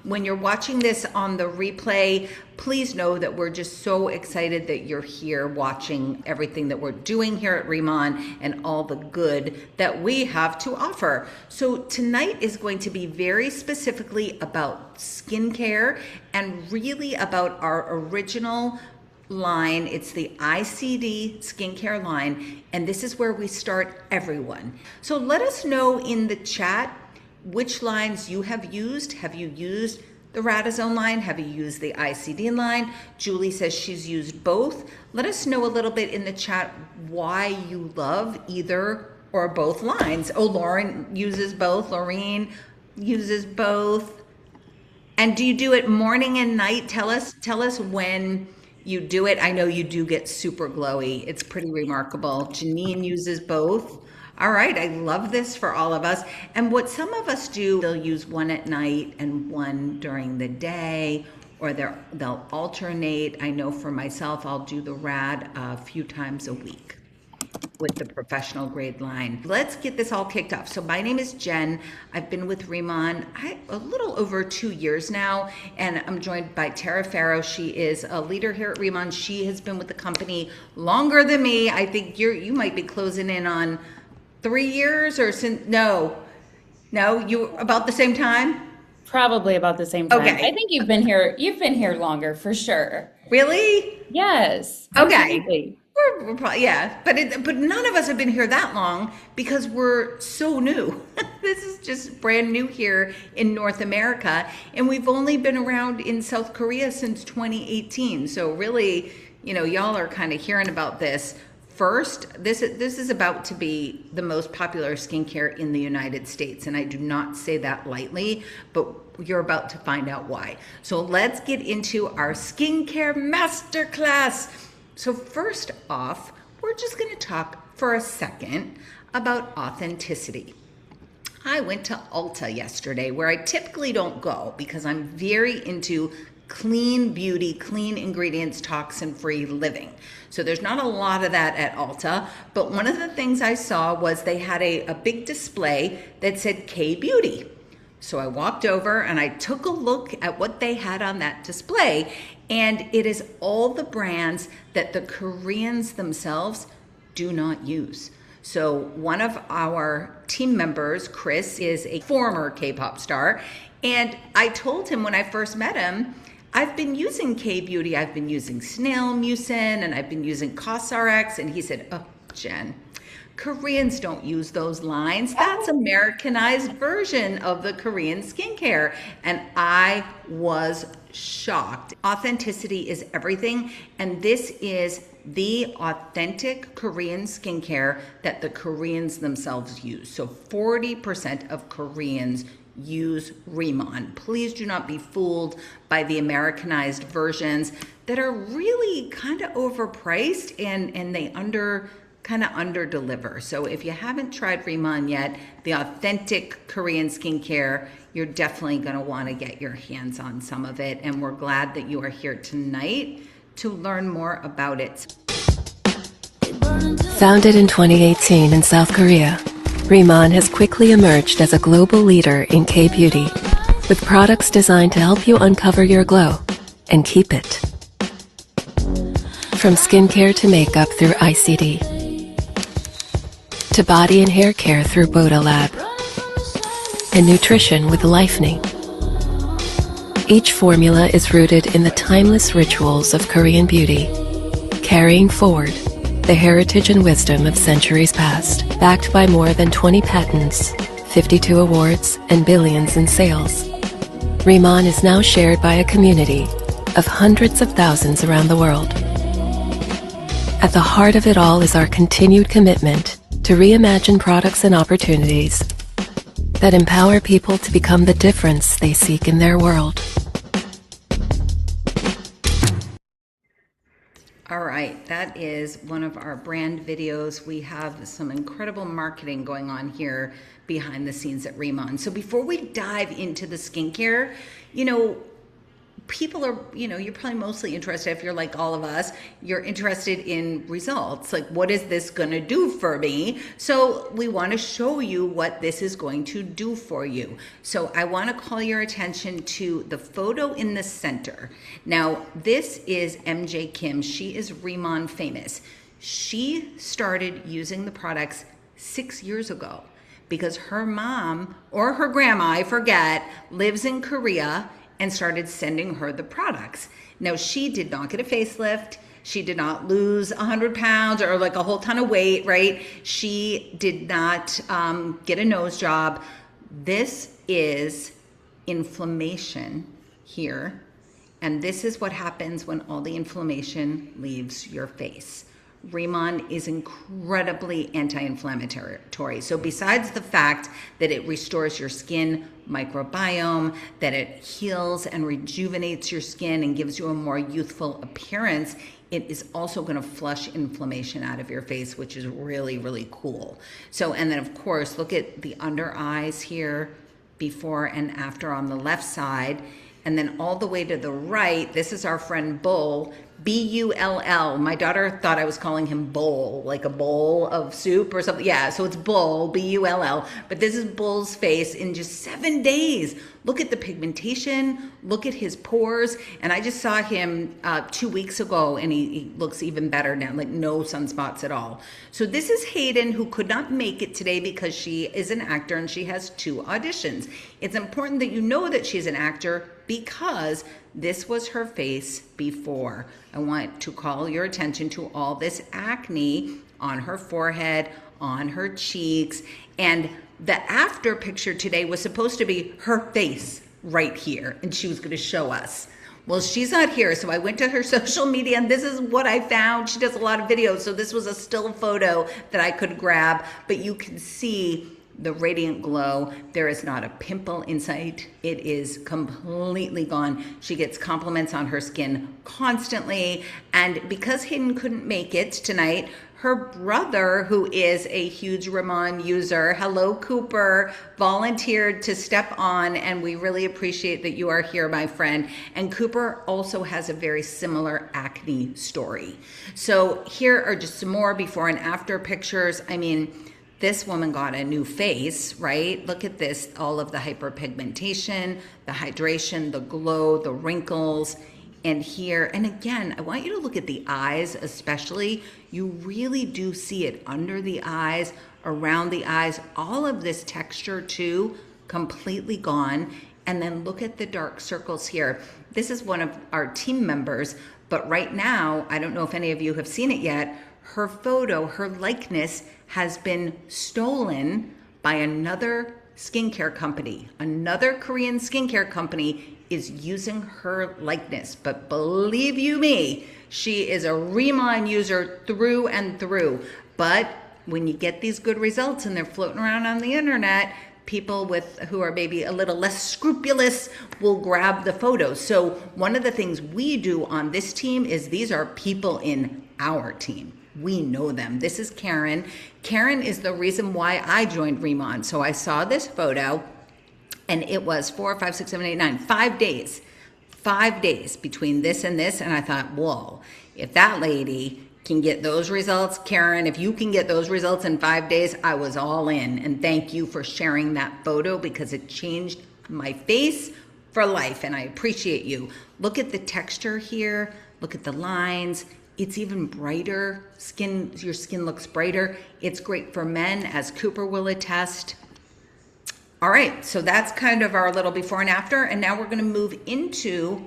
When you're watching this on the replay, please know that we're just so excited that you're here watching everything that we're doing here at RIMAN and all the good that we have to offer. So tonight is going to be very specifically about skincare and really about our original line. It's the ICD skincare line, and this is where we start everyone. So let us know in the chat which lines you have used. Have you used the Radazone line? Have you used the ICD line? Julie says she's used both. Let us know a little bit in the chat why you love either or both lines. Oh, Lauren uses both. Lorene uses both. And do you do it morning and night? Tell us when you do it. I know you do get super glowy. It's pretty remarkable. Janine uses both. All right, I love this for all of us. And what some of us do, they'll use one at night and one during the day, or they'll alternate. I know for myself, I'll do the Rad a few times a week with the professional grade line. Let's get this all kicked off. So my name is Jen. I've been with RIMAN a little over 2 years now, and I'm joined by Tara Pharaoh. She is a leader here at RIMAN. She has been with the company longer than me. I think you might be closing in on 3 years or since, no, you about the same time? Probably about the same time. Okay. I think you've been here longer for sure. Really? Yes. Okay. Absolutely. We're probably, yeah, but none of us have been here that long because we're so new. This is just brand new here in North America, and we've only been around in South Korea since 2018. So really, y'all are kind of hearing about this first. This is about to be the most popular skincare in the United States, and I do not say that lightly, but you're about to find out why. So let's get into our skincare masterclass. So first off, we're just going to talk for a second about authenticity. I went to Ulta yesterday, where I typically don't go because I'm very into clean beauty, clean ingredients, toxin-free living. So there's not a lot of that at Ulta, but one of the things I saw was they had a big display that said K-Beauty. So I walked over and I took a look at what they had on that display, and it is all the brands that the Koreans themselves do not use. So one of our team members, Chris, is a former K-pop star, and I told him when I first met him, I've been using K-Beauty, I've been using Snail Mucin, and I've been using CosRx, and he said, oh, Jen, Koreans don't use those lines. That's Americanized version of the Korean skincare. And I was shocked. Authenticity is everything. And this is the authentic Korean skincare that the Koreans themselves use. So 40% of Koreans use RIMAN. Please do not be fooled by the Americanized versions that are really kind of overpriced and they under deliver. So if you haven't tried RIMAN yet, the authentic Korean skincare, you're definitely going to want to get your hands on some of it. And we're glad that you are here tonight to learn more about it. Founded in 2018 in South Korea, RIMAN has quickly emerged as a global leader in K-beauty, with products designed to help you uncover your glow and keep it. From skincare to makeup through ICD, to body and hair care through Boda Lab, and nutrition with Lifening. Each formula is rooted in the timeless rituals of Korean beauty, carrying forward the heritage and wisdom of centuries past, backed by more than 20 patents, 52 awards, and billions in sales. RIMAN is now shared by a community of hundreds of thousands around the world. At the heart of it all is our continued commitment to reimagine products and opportunities that empower people to become the difference they seek in their world. All right, that is one of our brand videos. We have some incredible marketing going on here behind the scenes at RIMAN. So before we dive into the skincare, people are, you're probably mostly interested, if you're like all of us, you're interested in results. Like, what is this going to do for me? So we want to show you what this is going to do for you. So I want to call your attention to the photo in the center. Now, this is MJ Kim. She is RIMAN famous. She started using the products 6 years ago because her mom or her grandma, I forget, lives in Korea and started sending her the products. Now, she did not get a facelift. She did not lose 100 pounds or like a whole ton of weight, right? She did not get a nose job. This is inflammation here. And this is what happens when all the inflammation leaves your face. RIMAN is incredibly anti-inflammatory. So besides the fact that it restores your skin microbiome, that it heals and rejuvenates your skin and gives you a more youthful appearance, it is also going to flush inflammation out of your face, which is really, really cool. So, and then of course, look at the under eyes here, before and after on the left side. And then all the way to the right, this is our friend Bull, B-U-L-L. My daughter thought I was calling him Bowl, like a bowl of soup or something. Yeah, so it's Bull, B-U-L-L. But this is Bull's face in just 7 days. Look at the pigmentation, look at his pores. And I just saw him 2 weeks ago, and he looks even better now, like no sunspots at all. So this is Hayden, who could not make it today because she is an actor and she has 2 auditions. It's important that you know that she's an actor because this was her face before. I want to call your attention to all this acne on her forehead, on her cheeks, and the after picture today was supposed to be her face right here, and she was going to show us. Well, she's not here, so I went to her social media, and this is what I found. She does a lot of videos, so this was a still photo that I could grab, but you can see the radiant glow. There is not a pimple in sight. It is completely gone. She gets compliments on her skin constantly. And because Hayden couldn't make it tonight, her brother, who is a huge RIMAN user, hello Cooper, volunteered to step on, and we really appreciate that you are here, my friend. And Cooper also has a very similar acne story. So here are just some more before and after pictures. I mean, this woman got a new face, right? Look at this, all of the hyperpigmentation, the hydration, the glow, the wrinkles, and here. And again, I want you to look at the eyes especially. You really do see it under the eyes, around the eyes, all of this texture too, completely gone. And then look at the dark circles here. This is one of our team members, but right now, I don't know if any of you have seen it yet, her photo, her likeness has been stolen by another skincare company. Another Korean skincare company is using her likeness. But believe you me, she is a RIMAN user through and through. But when you get these good results and they're floating around on the internet, people who are maybe a little less scrupulous will grab the photos. So one of the things we do on this team is these are people in our team. We know them. This is Karen. Karen is the reason why I joined RIMAN. So I saw this photo, and it was 4, 5, 6, 7, 8, 9, 5 days. 5 days between this and this, and I thought, whoa, if that lady can get those results, Karen, if you can get those results in 5 days, I was all in. And thank you for sharing that photo because it changed my face for life, and I appreciate you. Look at the texture here. Look at the lines. It's even brighter. Your skin looks brighter. It's great for men, as Cooper will attest. All right, so that's kind of our little before and after, and now we're gonna move into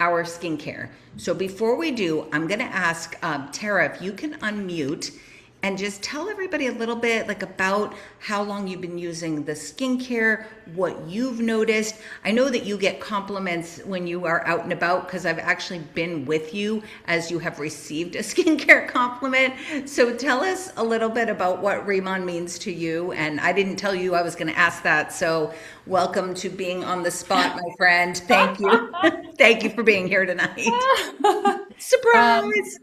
our skincare. So before we do, I'm gonna ask Tara if you can unmute and just tell everybody a little bit like about how long you've been using the skincare, what you've noticed. I know that you get compliments when you are out and about because I've actually been with you as you have received a skincare compliment. So tell us a little bit about what RIMAN means to you. And I didn't tell you I was gonna ask that. So welcome to being on the spot, my friend. Thank you. Thank you for being here tonight. Surprise.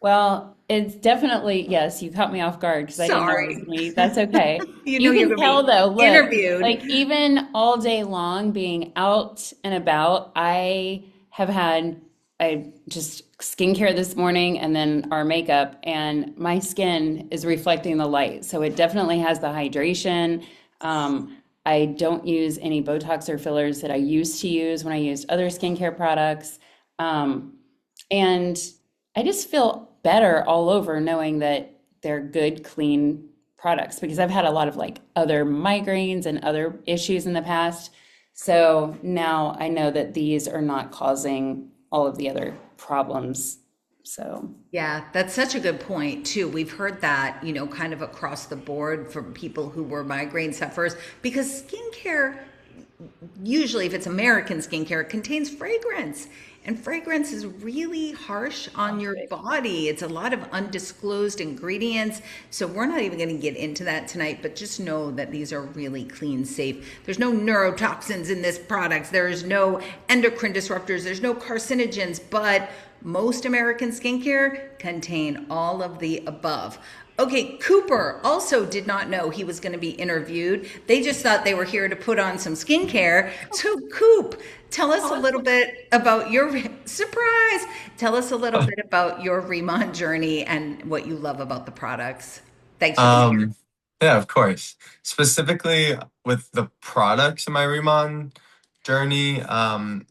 Well, it's definitely, yes, you caught me off guard because I didn't know it was me. That's okay. You know You you're can tell gonna be though, look, interviewed. like even all day long being out and about, I have had I just skincare this morning and then our makeup, and my skin is reflecting the light. So it definitely has the hydration. I don't use any Botox or fillers that I used to use when I used other skincare products. And I just feel better all over knowing that they're good, clean products because I've had a lot of like other migraines and other issues in the past. So now I know that these are not causing all of the other problems. So, Yeah, that's such a good point too. We've heard that, kind of across the board from people who were migraine sufferers because skincare, usually if it's American skincare, it contains fragrance. And fragrance is really harsh on your body. It's a lot of undisclosed ingredients. So we're not even going to get into that tonight, but just know that these are really clean, safe. There's no neurotoxins in this product. There's no endocrine disruptors. There's no carcinogens, but most American skincare contain all of the above. Okay, Cooper also did not know he was going to be interviewed. They just thought they were here to put on some skincare. So, Coop, tell us a little bit about your surprise. Tell us a little bit about your RIMAN journey and what you love about the products. Thanks for being here. Yeah, of course. Specifically with the products in my RIMAN journey,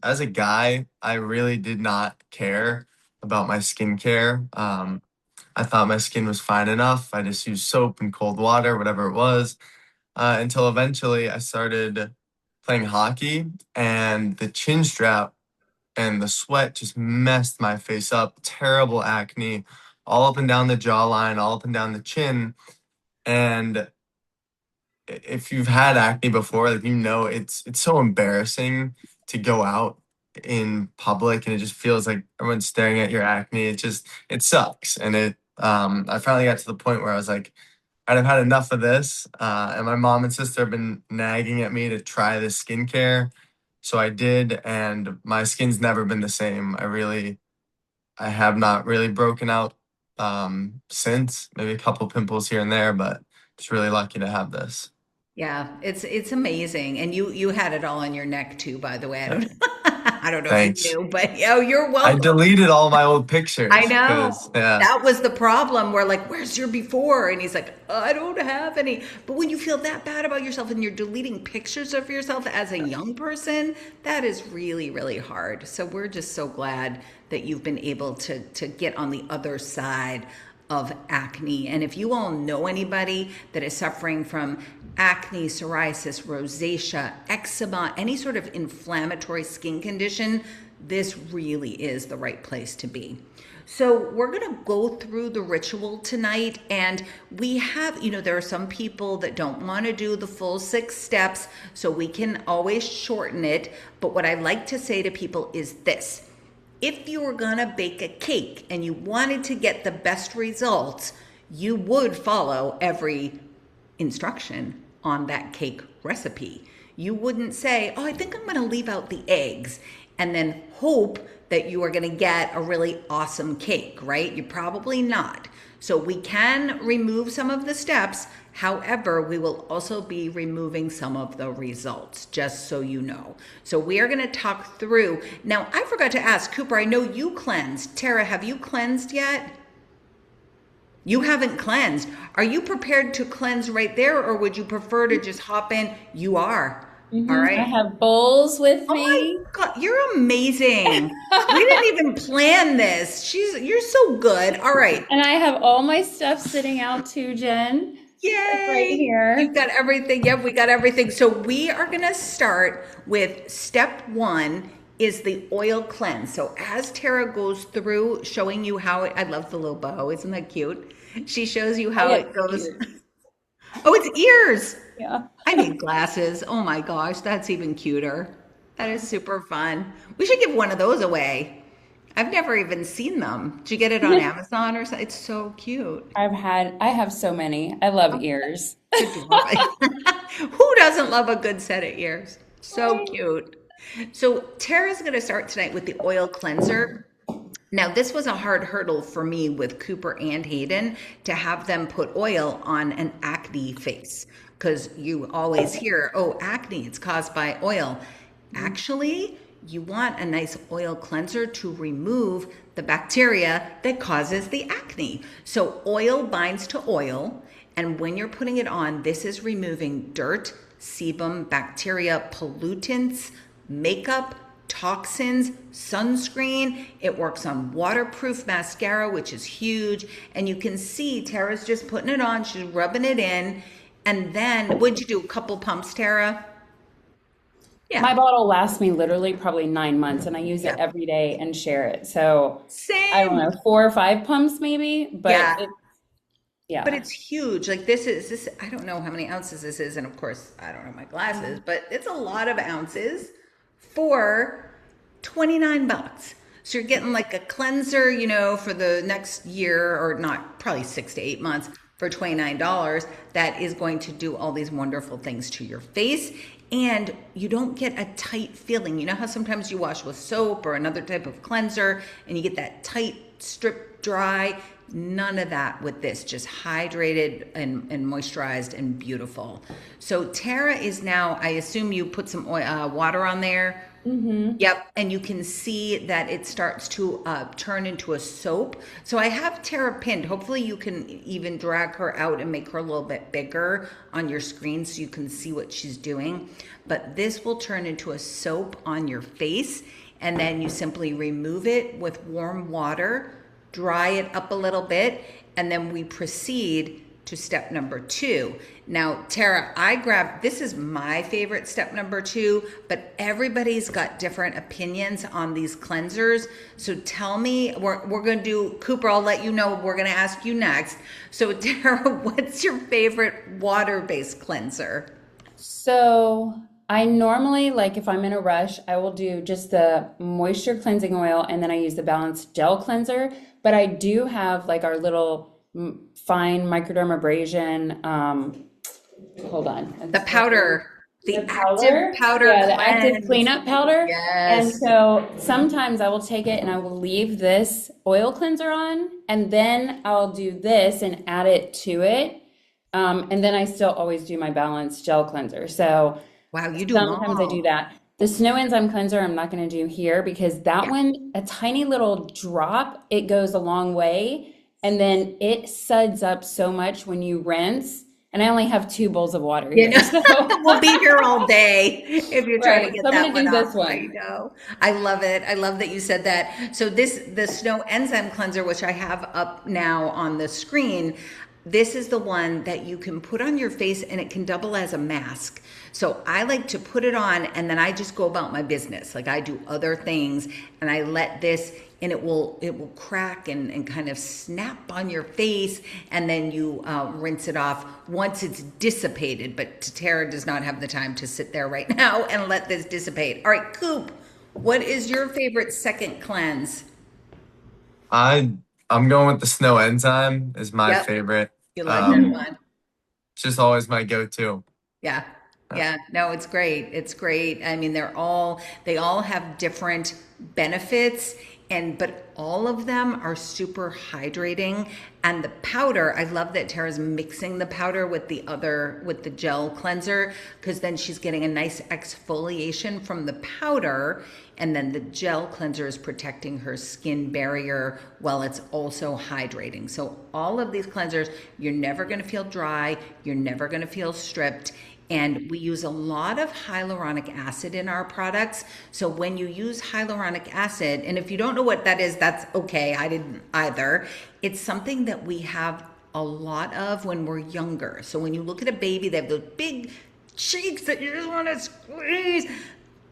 as a guy, I really did not care about my skincare. I thought my skin was fine enough. I just used soap and cold water, whatever it was, until eventually I started playing hockey and the chin strap and the sweat just messed my face up. Terrible acne all up and down the jawline, all up and down the chin. And if you've had acne before, like it's so embarrassing to go out in public and it just feels like everyone's staring at your acne. It sucks. And I finally got to the point where I was like, I've had enough of this. And my mom and sister have been nagging at me to try this skincare. So I did, and my skin's never been the same. I have not really broken out since, maybe a couple pimples here and there, but just really lucky to have this. Yeah, it's amazing. And you had it all on your neck too, by the way. I Yeah, don't I don't know if you thanks. knew, but oh, you're I welcome. deleted all my old I pictures know. because, yeah, That was the problem. We're like, where's your before? And he's like, I don't have any. But when you feel that bad about yourself and you're deleting pictures of yourself as a young person, that is really, really hard. So we're just so glad that you've been able to get on the other side of acne. And if you all know anybody that is suffering from acne, psoriasis, rosacea, eczema, any sort of inflammatory skin condition, this really is the right place to be. So we're going to go through the ritual tonight, and we have, there are some people that don't want to do the full 6 steps, so we can always shorten it. But what I like to say to people is this: if you were going to bake a cake and you wanted to get the best results, you would follow every instruction on that cake recipe. You wouldn't say, oh, I think I'm going to leave out the eggs, and then hope that you are going to get a really awesome cake, right? You're probably not. So we can remove some of the steps. However, we will also be removing some of the results, just so you know. So we are going to talk through. Now, I forgot to ask, Cooper, I know you cleansed. Tara, have you cleansed yet? You haven't cleansed. Are you prepared to cleanse right there, or would you prefer to just hop in? You are. All I right. have bowls with Oh my me. God, you're amazing. We didn't even plan this. You're so good. All right. And I have all my stuff sitting out too, Jen. It's right Yay. You've here. got everything. Yep, we got everything. So we are going to start with step 1 is the oil cleanse. So as Tara goes through showing you how I love the little bow. Isn't that cute? She shows you how Yeah, it goes. cute. Oh, it's ears. Yeah. I need glasses. Oh my gosh, that's even cuter. That is super fun. We should give one of those away. I've never even seen them. Did you get it on Amazon or something? It's so cute. I have so many. I love ears. Good job. Who doesn't love a good set of ears? So Right. cute. So Tara's going to start tonight with the oil cleanser. Now, this was a hard hurdle for me with Cooper and Hayden to have them put oil on an acne face, because you always hear, oh, acne, it's caused by oil. Actually, you want a nice oil cleanser to remove the bacteria that causes the acne. So oil binds to oil, and when you're putting it on, this is removing dirt, sebum, bacteria, pollutants, makeup, toxins, sunscreen. It works on waterproof mascara, which is huge. And you can see Tara's just putting it on. She's rubbing it in. And then, what'd you do? A couple pumps, Tara? Yeah. My bottle lasts me literally probably 9 months, and I use it Yeah. every day and share it. So I don't Same. know, 4 or 5 pumps maybe, but Yeah. it's, yeah. But it's huge. Like this, I don't know how many ounces this is. And of course, I don't have my glasses, but it's a lot of ounces for $29. So you're getting like a cleanser, for the next year, or not, probably 6 to 8 months for $29 that is going to do all these wonderful things to your face. And you don't get a tight feeling. You know how sometimes you wash with soap or another type of cleanser and you get that tight strip dry? None of that with this, just hydrated and moisturized and beautiful. So Tara is now, I assume you put some water on there. Yep, and you can see that it starts to turn into a soap. So I have Tara pinned. Hopefully you can even drag her out and make her a little bit bigger on your screen so you can see what she's doing. But this will turn into a soap on your face, and then you simply remove it with warm water, dry it up a little bit, and then we proceed to step number 2. Now, Tara, this is my favorite step number 2, but everybody's got different opinions on these cleansers. So tell me, we're going to do, Cooper, I'll let you know, we're going to ask you next. So Tara, what's your favorite water-based cleanser? So I normally, like if I'm in a rush, I will do just the moisture cleansing oil, and then I use the balanced gel cleanser. But I do have like our little fine microdermabrasion, hold on. The powder. The powder, active powder yeah, the active cleanse. cleanup powder. Yes. And so sometimes I will take it and I will leave this oil cleanser on, and then I'll do this and add it to it. And then I still always do my balanced gel cleanser. So Wow, you do them sometimes all. I do that. The snow enzyme cleanser I'm not going to do here because that one, a tiny little drop, it goes a long way. And then it suds up so much when you rinse. And I only have 2 bowls of water here. So We'll be here all day if you're trying to Right, get so I'm that gonna one do off. this one. I know. I love it. I love that you said that. So the Snow Enzyme Cleanser, which I have up now on the screen, this is the one that you can put on your face and it can double as a mask. So I like to put it on and then I just go about my business. Like I do other things and I let this, and it will crack and kind of snap on your face, and then you rinse it off once it's dissipated. But Tara does not have the time to sit there right now and let this dissipate. All right, Coop, what is your favorite second cleanse? I'm going with the snow enzyme is my Yep. favorite. You like that one? It's just always my go-to. Yeah. Yeah. No, it's great. It's great. I mean, they all have different benefits, but all of them are super hydrating. And the powder, I love that Tara's mixing the powder with the gel cleanser, because then she's getting a nice exfoliation from the powder, and then the gel cleanser is protecting her skin barrier while it's also hydrating. So all of these cleansers, you're never going to feel dry, you're never going to feel stripped. And we use a lot of hyaluronic acid in our products. So when you use hyaluronic acid, and if you don't know what that is, that's okay. I didn't either. It's something that we have a lot of when we're younger. So when you look at a baby, they have those big cheeks that you just want to squeeze.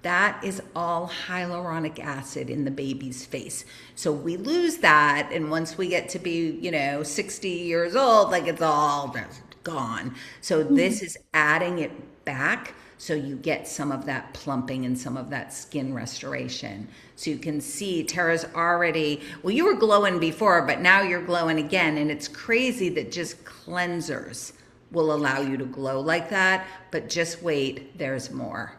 That is all hyaluronic acid in the baby's face. So we lose that. And once we get to be, 60 years old, like it's all just gone. So this is adding it back, so you get some of that plumping and some of that skin restoration. So you can see Tara's already, well, you were glowing before, but now you're glowing again. And it's crazy that just cleansers will allow you to glow like that, but just wait, there's more.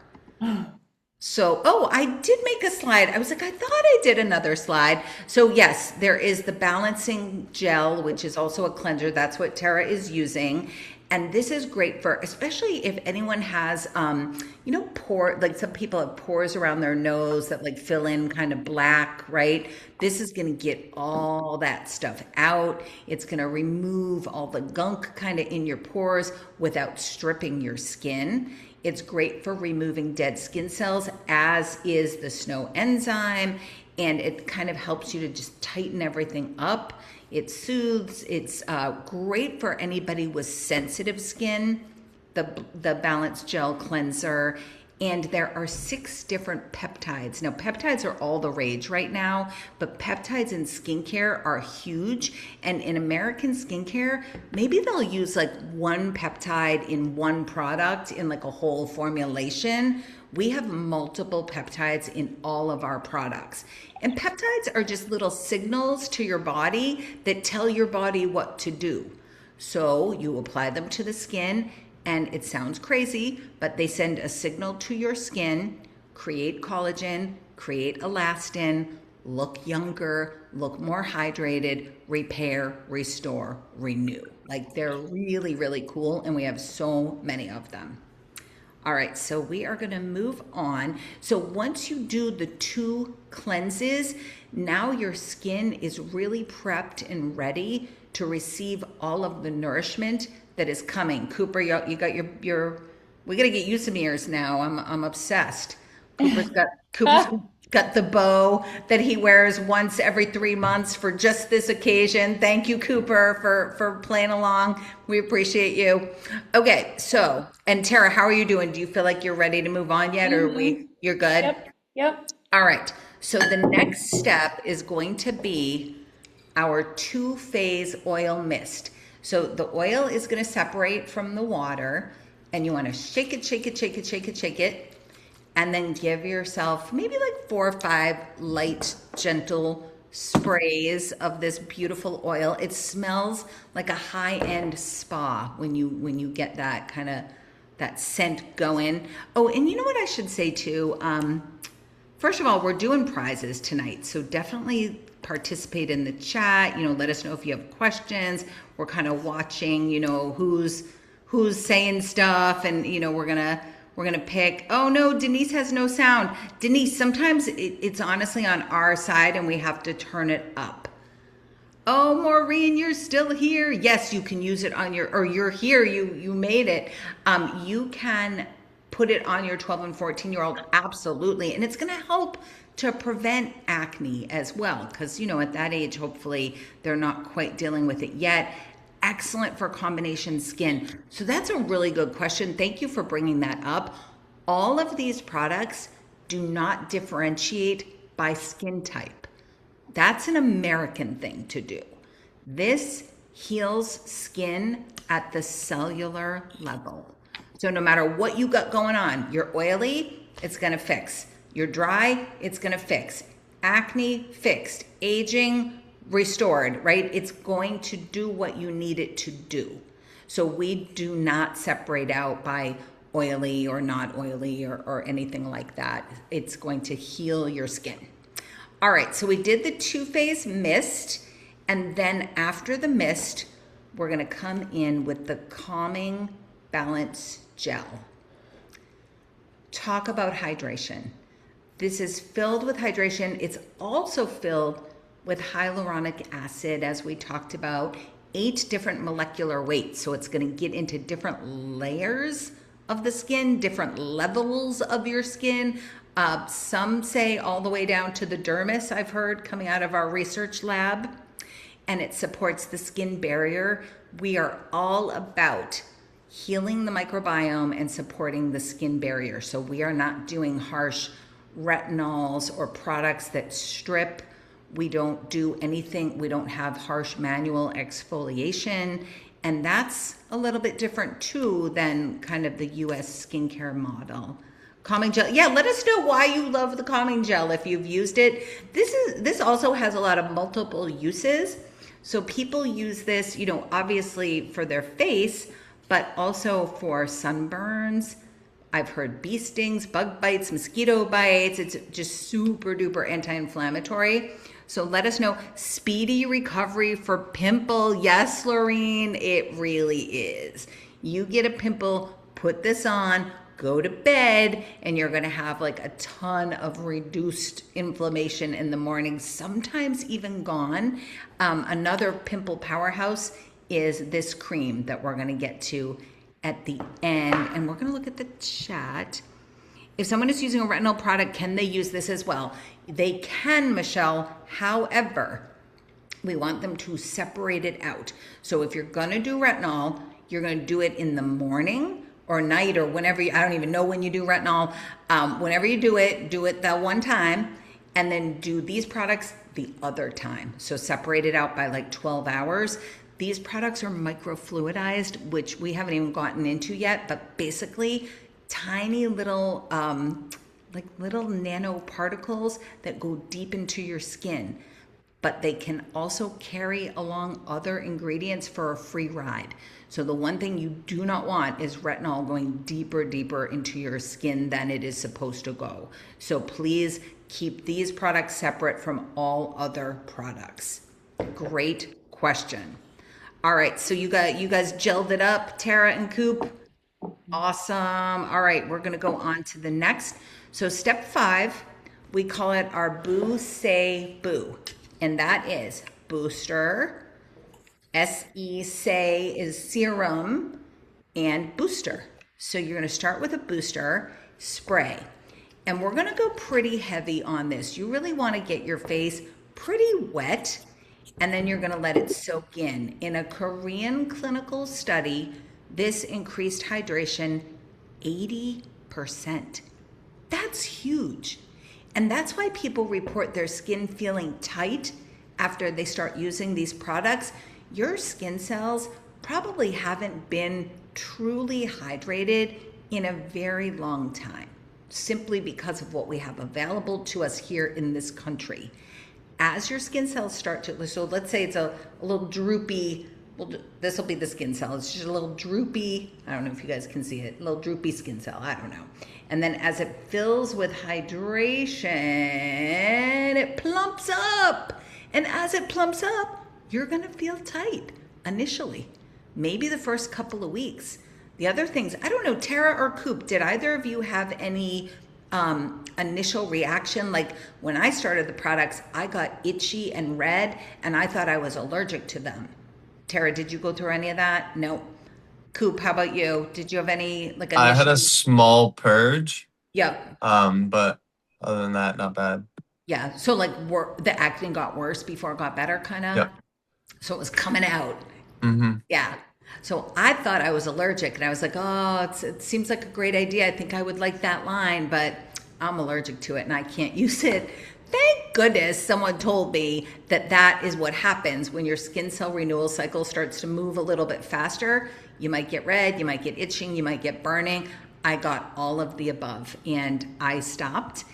So, I did make a slide. I was like, I thought I did another slide. So yes, there is the balancing gel, which is also a cleanser. That's what Tara is using. And this is great for, especially if anyone has, pore, like some people have pores around their nose that like fill in kind of black, right? This is going to get all that stuff out. It's going to remove all the gunk kind of in your pores without stripping your skin. It's great for removing dead skin cells, as is the snow enzyme. And it kind of helps you to just tighten everything up. It soothes. It's great for anybody with sensitive skin, the Balance Gel Cleanser. And there are 6 different peptides. Now, peptides are all the rage right now, but peptides in skincare are huge. And in American skincare, maybe they'll use like one peptide in one product in like a whole formulation. We have multiple peptides in all of our products. And peptides are just little signals to your body that tell your body what to do. So you apply them to the skin, and it sounds crazy, but they send a signal to your skin, create collagen, create elastin, look younger, look more hydrated, repair, restore, renew. Like they're really, really cool, and we have so many of them. All right, so we are gonna move on. So once you do the 2 cleanses, now your skin is really prepped and ready to receive all of the nourishment that is coming. Cooper, you got your we gotta get used to mirrors now. I'm obsessed. Cooper's got the bow that he wears once every 3 months for just this occasion. Thank you, Cooper, for playing along. We appreciate you. Okay, so, and Tara, how are you doing? Do you feel like you're ready to move on yet, or you're good? Yep. All right, so the next step is going to be our 2-phase oil mist. So the oil is gonna separate from the water, and you wanna shake it, and then give yourself maybe like 4 or 5 light, gentle sprays of this beautiful oil. It smells like a high-end spa when you get that kind of, that scent going. Oh, and you know what I should say too? First of all, we're doing prizes tonight, so definitely participate in the chat. Let us know if you have questions. We're kind of watching, who's saying stuff, and we're gonna pick. Oh no, Denise has no sound. Denise, sometimes it's honestly on our side and we have to turn it up. Oh, Maureen, you're still here. Yes, you can use it on you're here, you made it. You can put it on your 12 and 14-year-old, absolutely. And it's gonna help to prevent acne as well, because at that age, hopefully they're not quite dealing with it yet. Excellent for combination skin. So that's a really good question. Thank you for bringing that up. All of these products do not differentiate by skin type. That's an American thing to do. This heals skin at the cellular level. So no matter what you got going on, you're oily, it's gonna fix. You're dry, it's gonna fix. Acne, fixed. Aging, restored, right? It's going to do what you need it to do. So we do not separate out by oily or not oily or anything like that. It's going to heal your skin. All right, so we did the 2-phase mist, and then after the mist, we're gonna come in with the Calming Balance Gel. Talk about hydration. This is filled with hydration. It's also filled with hyaluronic acid, as we talked about, 8 different molecular weights. So it's gonna get into different layers of the skin, different levels of your skin. Some say all the way down to the dermis, I've heard, coming out of our research lab. And it supports the skin barrier. We are all about healing the microbiome and supporting the skin barrier. So we are not doing harsh retinols or products that strip. We don't do anything, we don't have harsh manual exfoliation. And that's a little bit different too than kind of the US skincare model. Calming gel, yeah, let us know why you love the calming gel if you've used it. This also has a lot of multiple uses. So people use this, obviously for their face, but also for sunburns. I've heard bee stings, bug bites, mosquito bites. It's just super duper anti-inflammatory. So let us know. Speedy recovery for pimple. Yes, Lorene, it really is. You get a pimple, put this on, go to bed, and you're gonna have like a ton of reduced inflammation in the morning, sometimes even gone. Another pimple powerhouse is this cream that we're gonna get to at the end, and we're gonna look at the chat. If someone is using a retinol product, can they use this as well? They can, Michelle. However, we want them to separate it out. So if you're gonna do retinol, you're gonna do it in the morning or night or whenever I don't even know when you do retinol. Whenever you do it that one time, and then do these products the other time. So separate it out by like 12 hours. These products are microfluidized, which we haven't even gotten into yet, but basically tiny little, like little nanoparticles that go deep into your skin. But they can also carry along other ingredients for a free ride. So the one thing you do not want is retinol going deeper into your skin than it is supposed to go. So please keep these products separate from all other products. Great question. All right, so you guys gelled it up, Tara and Coop. Awesome. All right, we're gonna go on to the next. So step 5, we call it our Boo Say Boo. And that is booster, S-E say is serum, and booster. So you're gonna start with a booster spray. And we're gonna go pretty heavy on this. You really wanna get your face pretty wet, and then you're gonna let it soak in. In a Korean clinical study, this increased hydration 80%. That's huge. And that's why people report their skin feeling tight after they start using these products. Your skin cells probably haven't been truly hydrated in a very long time, simply because of what we have available to us here in this country. As your skin cells start to, so let's say it's a little droopy, well, this will be the skin cell. It's just a little droopy, I don't know if you guys can see it, a little droopy skin cell, I don't know. And then as it fills with hydration, it plumps up. And as it plumps up, you're gonna feel tight initially, maybe the first couple of weeks. The other things, I don't know, Tara or Coop, did either of you have any initial reaction? Like when I started the products, I got itchy and red, and I thought I was allergic to them. Tara, did you go through any of that? No. Coop, how about you? Did you have any like initial? I had a small purge, Yep. but other than that, not bad. Yeah. So like the acne got worse before it got better, kind of. Yep. So it was coming out. Mm-hmm. Yeah. So I thought I was allergic, and I was like, oh, it seems like a great idea. I think I would like that line, but I'm allergic to it and I can't use it. Thank goodness someone told me that that is what happens when your skin cell renewal cycle starts to move a little bit faster. You might get red, you might get itching, you might get burning. I got all of the above, and I stopped.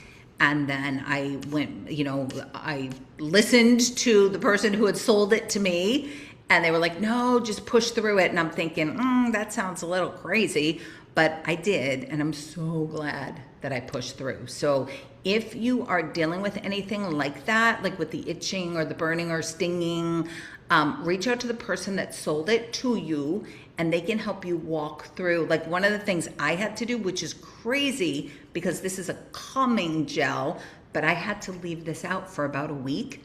And then I went, I listened to the person who had sold it to me, and they were like, no, just push through it. And I'm thinking, that sounds a little crazy, but I did. And I'm so glad that I pushed through. So if you are dealing with anything like that, like with the itching or the burning or stinging, reach out to the person that sold it to you, and they can help you walk through. Like one of the things I had to do, which is crazy because this is a calming gel, but I had to leave this out for about a week.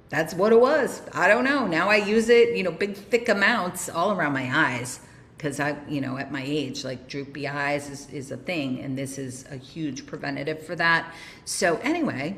That's what it was. I don't know. Now I use it, big thick amounts all around my eyes, because at my age, like droopy eyes is a thing, and this is a huge preventative for that. So anyway,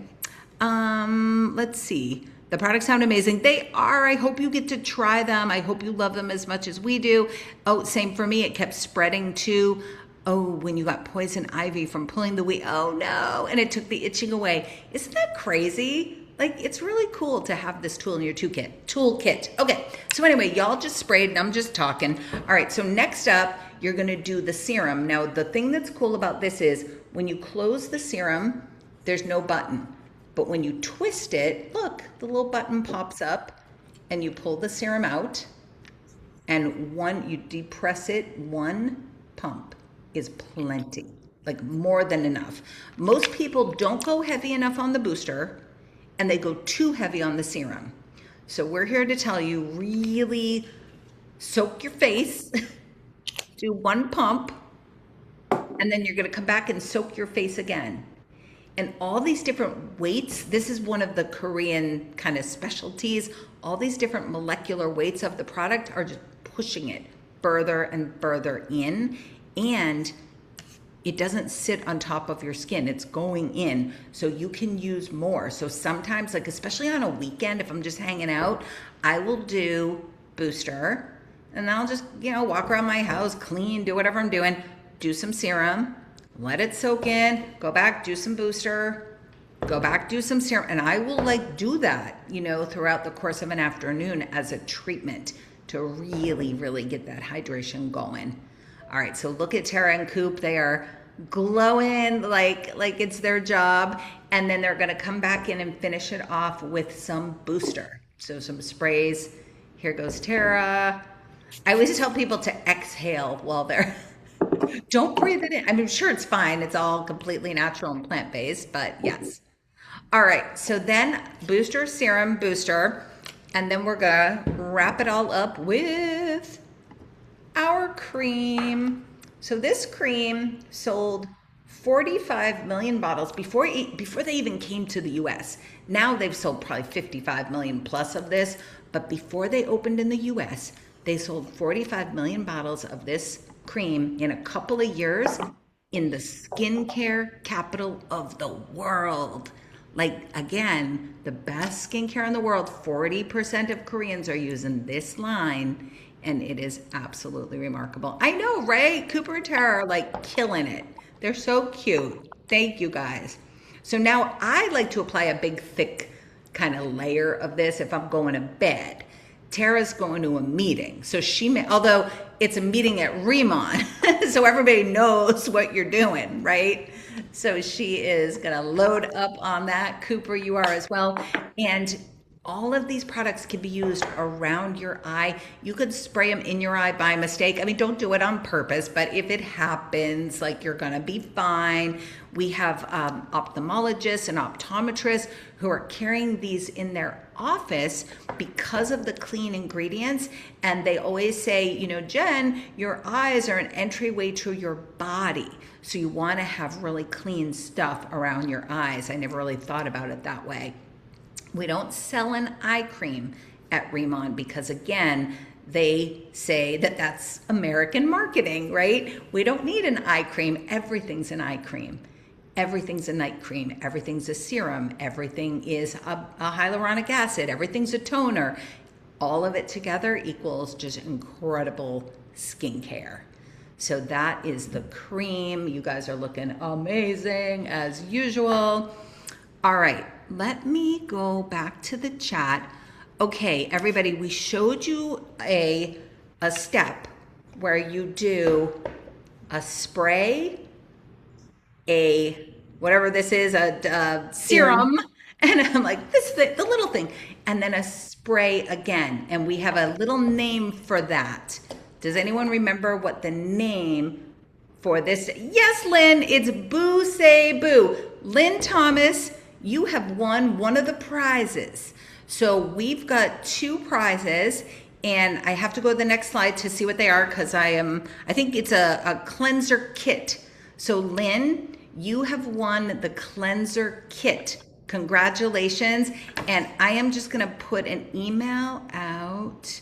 let's see. The products sound amazing. They are. I hope you get to try them. I hope you love them as much as we do. Oh, same for me. It kept spreading too. Oh, when you got poison ivy from pulling the weed. Oh no. And it took the itching away. Isn't that crazy? Like, it's really cool to have this tool in your toolkit. Okay, so anyway, y'all just sprayed and I'm just talking. All right, so next up, you're gonna do the serum. Now, the thing that's cool about this is when you close the serum, there's no button. But when you twist it, look, the little button pops up and you pull the serum out, and you depress it, one pump is plenty, like more than enough. Most people don't go heavy enough on the booster, and they go too heavy on the serum. So we're here to tell you, really soak your face do one pump, and then you're going to come back and soak your face again. And all these different weights, this is one of the Korean kind of specialties. All these different molecular weights of the product are just pushing it further and further in. And it doesn't sit on top of your skin. It's going in, so you can use more. So sometimes, like especially on a weekend, if I'm just hanging out, I will do booster, and I'll just, walk around my house, clean, do whatever I'm doing, do some serum, let it soak in, go back, do some booster, go back, do some serum. And I will do that, throughout the course of an afternoon as a treatment to really, really get that hydration going. All right, so look at Tara and Coop. They are glowing like it's their job. And then they're gonna come back in and finish it off with some booster. So some sprays. Here goes Tara. I always tell people to exhale while they're, don't breathe it in. I mean, sure, it's fine. It's all completely natural and plant-based, but yes. All right, so then booster, serum, booster. And then we're gonna wrap it all up with our cream. So this cream sold 45 million bottles before they even came to the US. Now they've sold probably 55 million plus of this, but before they opened in the US, they sold 45 million bottles of this cream in a couple of years in the skincare capital of the world. Again, the best skincare in the world. 40% of Koreans are using this line, and it is absolutely remarkable. I know, right? Cooper and Tara are killing it. They're so cute. Thank you guys. So now I like to apply a big, thick kind of layer of this if I'm going to bed. Tara's going to a meeting. So although it's a meeting at RIMAN, so everybody knows what you're doing, right? So she is gonna load up on that. Cooper, you are as well. And all of these products can be used around your eye. You could spray them in your eye by mistake. I mean, don't do it on purpose, but if it happens, you're gonna be fine. We have ophthalmologists and optometrists who are carrying these in their office because of the clean ingredients. And they always say, Jen, your eyes are an entryway to your body. So you wanna have really clean stuff around your eyes. I never really thought about it that way. We don't sell an eye cream at RIMAN because, again, they say that that's American marketing, right? We don't need an eye cream. Everything's an eye cream. Everything's a night cream. Everything's a serum. Everything is a hyaluronic acid. Everything's a toner. All of it together equals just incredible skincare. So that is the cream. You guys are looking amazing as usual. All right. Let me go back to the chat. Okay, everybody, we showed you a step where you do a spray, whatever this is, a serum, and I'm like, this is the little thing, and then a spray again. And we have a little name for that. Does anyone remember what the name for this? Yes, Lynn, it's Boo Say Boo. Lynn Thomas, you have won one of the prizes. So we've got 2 prizes, and I have to go to the next slide to see what they are because I think it's a cleanser kit. So Lynn, you have won the cleanser kit. Congratulations. And I am just gonna put an email out,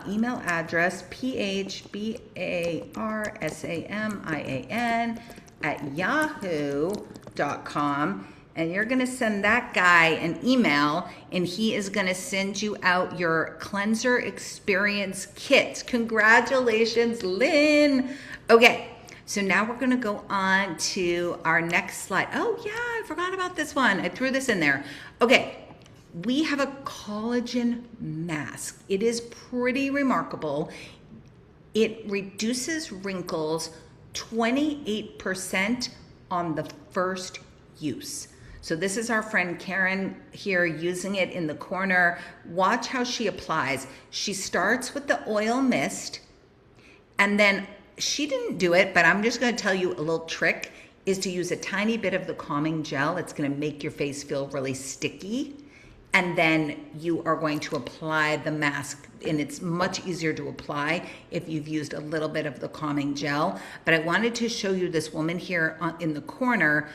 email address, phbarsamian@yahoo.com. And you're gonna send that guy an email, and he is gonna send you out your cleanser experience kit. Congratulations, Lynn. Okay, so now we're gonna go on to our next slide. Oh yeah, I forgot about this one. I threw this in there. Okay, we have a collagen mask. It is pretty remarkable. It reduces wrinkles 28% on the first use. So this is our friend Karen here using it in the corner. Watch how she applies. She starts with the oil mist, and then she didn't do it, but I'm just gonna tell you a little trick is to use a tiny bit of the calming gel. It's gonna make your face feel really sticky. and then you are going to apply the mask, and it's much easier to apply if you've used a little bit of the calming gel. But I wanted to show you this woman here in the corner.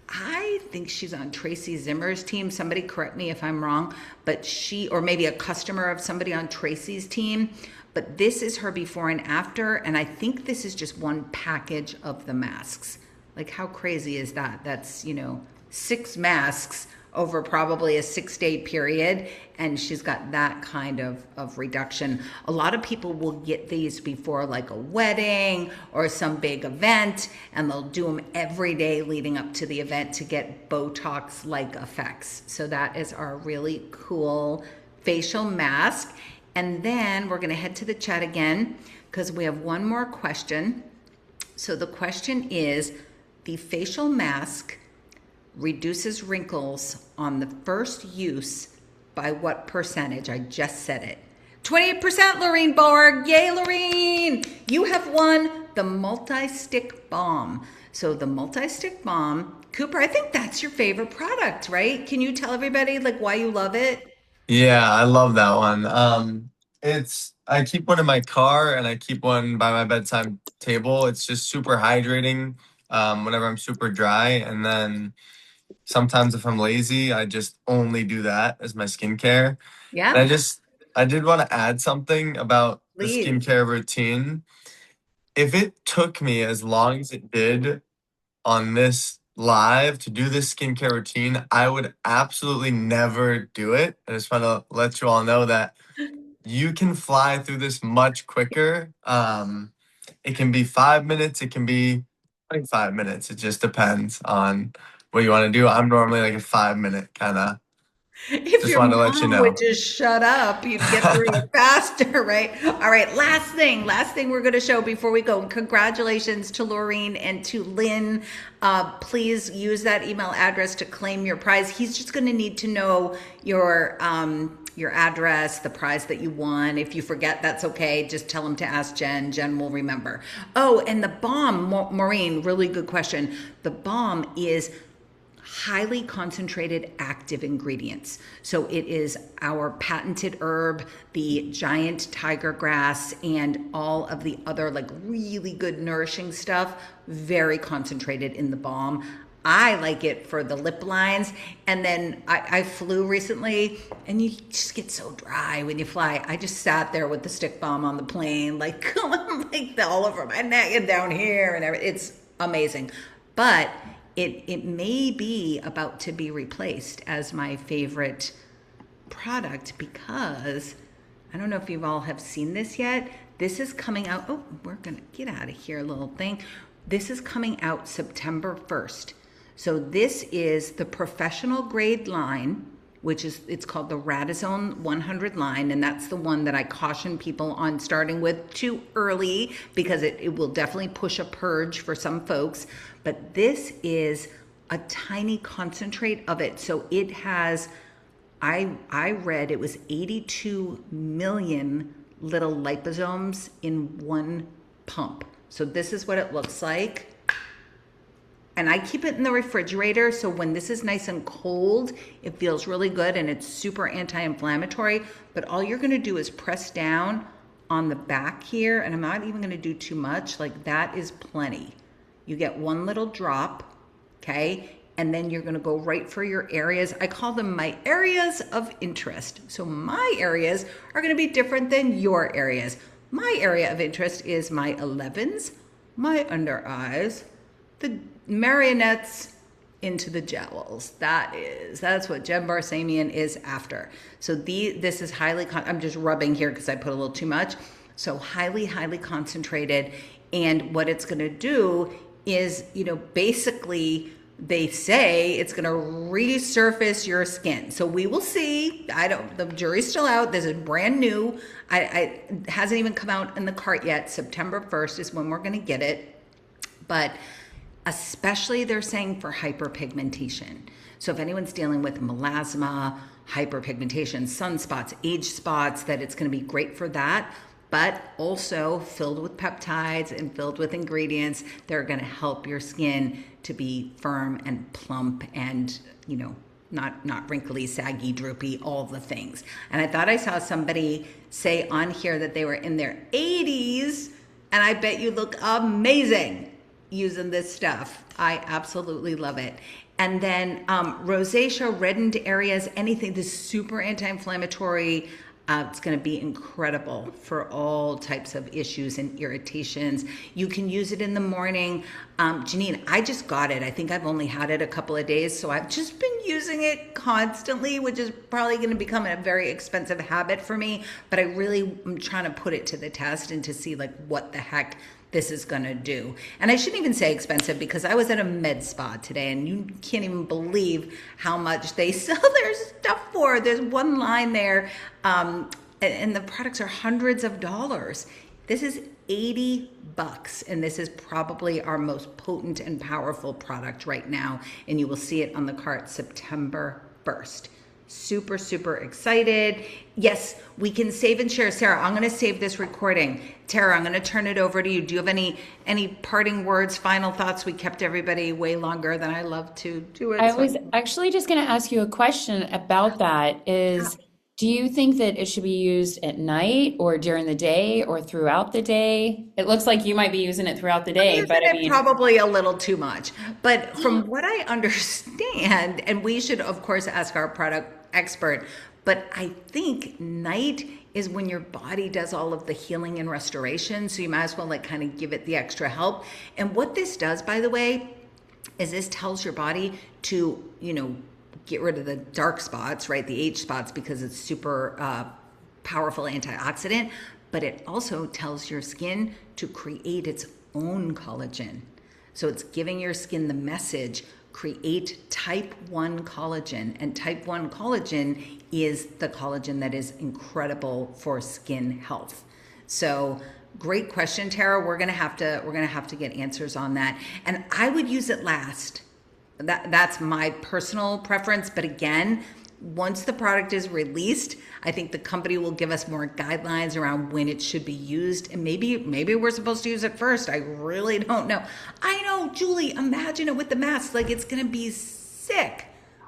I think she's on Tracy Zimmer's team. Somebody correct me if I'm wrong, but she, or maybe a customer of somebody on Tracy's team, but this is her before and after. And I think this is just one package of the masks. Like, how crazy is that? That's, 6 masks over probably a 6-day period, and she's got that kind of reduction. A lot of people will get these before like a wedding or some big event, and they'll do them every day leading up to the event to get Botox-like effects. So that is our really cool facial mask. And then we're gonna head to the chat again because we have one more question. So the question is, the facial mask reduces wrinkles on the first use by what percentage? I just said it. 28%, Lorene Borg. Yay, Lorene! You have won the multi-stick balm. So the multi-stick balm, Cooper, I think that's your favorite product, right? Can you tell everybody like why you love it? Yeah, I love that one. I keep one in my car and I keep one by my bedside table. It's just super hydrating whenever I'm super dry. And then sometimes if I'm lazy, I just only do that as my skincare. And Yeah, I did want to add something about the please. skincare routine. If it took me as long as it did on this live to do this skincare routine, I would absolutely never do it. I just want to let you all know that you can fly through this much quicker. It can be 5 minutes, it can be 25 minutes. It just depends on what you want to do. I'm normally like a 5 minute kind of, If just your wanted to let you mom would know. just shut up, you'd get through it faster, right? All right, last thing we're going to show before we go. Congratulations to Laureen and to Lynn. Please use that email address to claim your prize. He's just going to need to know your address, the prize that you won. If you forget, that's okay. Just tell him to ask Jen. Jen will remember. Oh, and the balm, Maureen, really good question. The balm is highly concentrated active ingredients. So it is our patented herb, the giant tiger grass, and all of the other like really good nourishing stuff, very concentrated in the balm. I like it for the lip lines. And then I flew recently, and you just get so dry when you fly. I just sat there with the stick balm on the plane, like, like all over my neck and down here and everything. It's amazing. But it may be about to be replaced as my favorite product because I don't know if you all have seen this yet. This is coming out. Oh, we're going to get out of here, little thing. This is coming out September 1st. So this is the professional grade line, which is, it's called the Radizone 100 line. And that's the one that I caution people on starting with too early because it will definitely push a purge for some folks. But this is a tiny concentrate of it. So it has, I read it was 82 million little liposomes in one pump. So this is what it looks like. And I keep it in the refrigerator, so when this is nice and cold, it feels really good and it's super anti-inflammatory. But all you're gonna do is press down on the back here, and I'm not even gonna do too much, like that is plenty. You get one little drop, okay? And then you're gonna go right for your areas. I call them my areas of interest. So my areas are gonna be different than your areas. My area of interest is my 11s, my under eyes, the marionettes into the jowls. That's what Jen Barsamian is after. So this is highly, I'm just rubbing here because I put a little too much. So highly concentrated. And what it's going to do is, basically they say it's going to resurface your skin. So we will see. The jury's still out. This is brand new. It hasn't even come out in the cart yet. September 1st is when we're going to get it. But especially they're saying for hyperpigmentation. So if anyone's dealing with melasma, hyperpigmentation, sunspots, age spots, that it's going to be great for that, but also filled with peptides and filled with ingredients that are going to help your skin to be firm and plump and, not wrinkly, saggy, droopy, all the things. And I thought I saw somebody say on here that they were in their 80s, and I bet you look amazing using this stuff. I absolutely love it. And then rosacea, reddened areas, anything, this super anti-inflammatory. It's going to be incredible for all types of issues and irritations. You can use it in the morning. Janine, I just got it. I think I've only had it a couple of days, so I've just been using it constantly, which is probably going to become a very expensive habit for me. But I really am trying to put it to the test and to see like what the heck this is going to do. And I shouldn't even say expensive, because I was at a med spa today and you can't even believe how much they sell their stuff for. There's one line there, and the products are hundreds of dollars. This is $80, and this is probably our most potent and powerful product right now, and you will see it on the cart September 1st. Super, super excited. Yes, we can save and share. Sarah, I'm going to save this recording. Tara, I'm going to turn it over to you. Do you have any parting words, final thoughts? We kept everybody way longer than I love to do it. I was actually just going to ask you a question about that is, do you think that it should be used at night or during the day or throughout the day? It looks like you might be using it throughout the day, but I mean, probably a little too much. But from what I understand, and we should of course ask our product expert, but I think night is when your body does all of the healing and restoration. So you might as well like kind of give it the extra help. And what this does, by the way, is this tells your body to, get rid of the dark spots, right? The H spots, because it's super powerful antioxidant, but it also tells your skin to create its own collagen. So it's giving your skin the message, create type 1 collagen. And type 1 collagen is the collagen that is incredible for skin health. So great question, Tara. We're gonna have to get answers on that. And I would use it last. That's my personal preference. But again, once the product is released, I think the company will give us more guidelines around when it should be used. And maybe we're supposed to use it first. I really don't know. I know, Julie, imagine it with the mask. Like, it's going to be sick.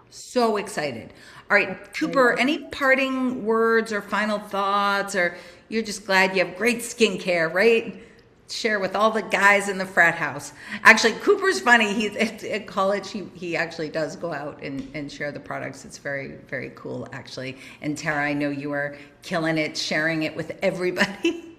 So excited. All right, Cooper, any parting words or final thoughts, or you're just glad you have great skincare, right? Share with all the guys in the frat house. Actually, Cooper's funny. He's at college. He actually does go out and share the products. It's very, very cool, actually. And Tara, I know you are killing it, sharing it with everybody.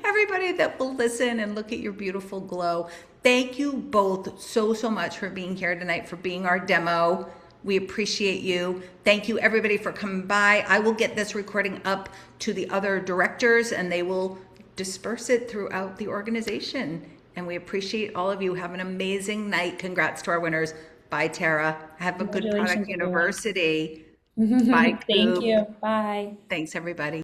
Everybody that will listen and look at your beautiful glow. Thank you both so much for being here tonight, for being our demo. We appreciate you. Thank you, everybody, for coming by. I will get this recording up to the other directors, and they will disperse it throughout the organization. And we appreciate all of you. Have an amazing night. Congrats to our winners. Bye, Tara. Have a good product university. Bye, thank Coop. you. Bye. Thanks, everybody.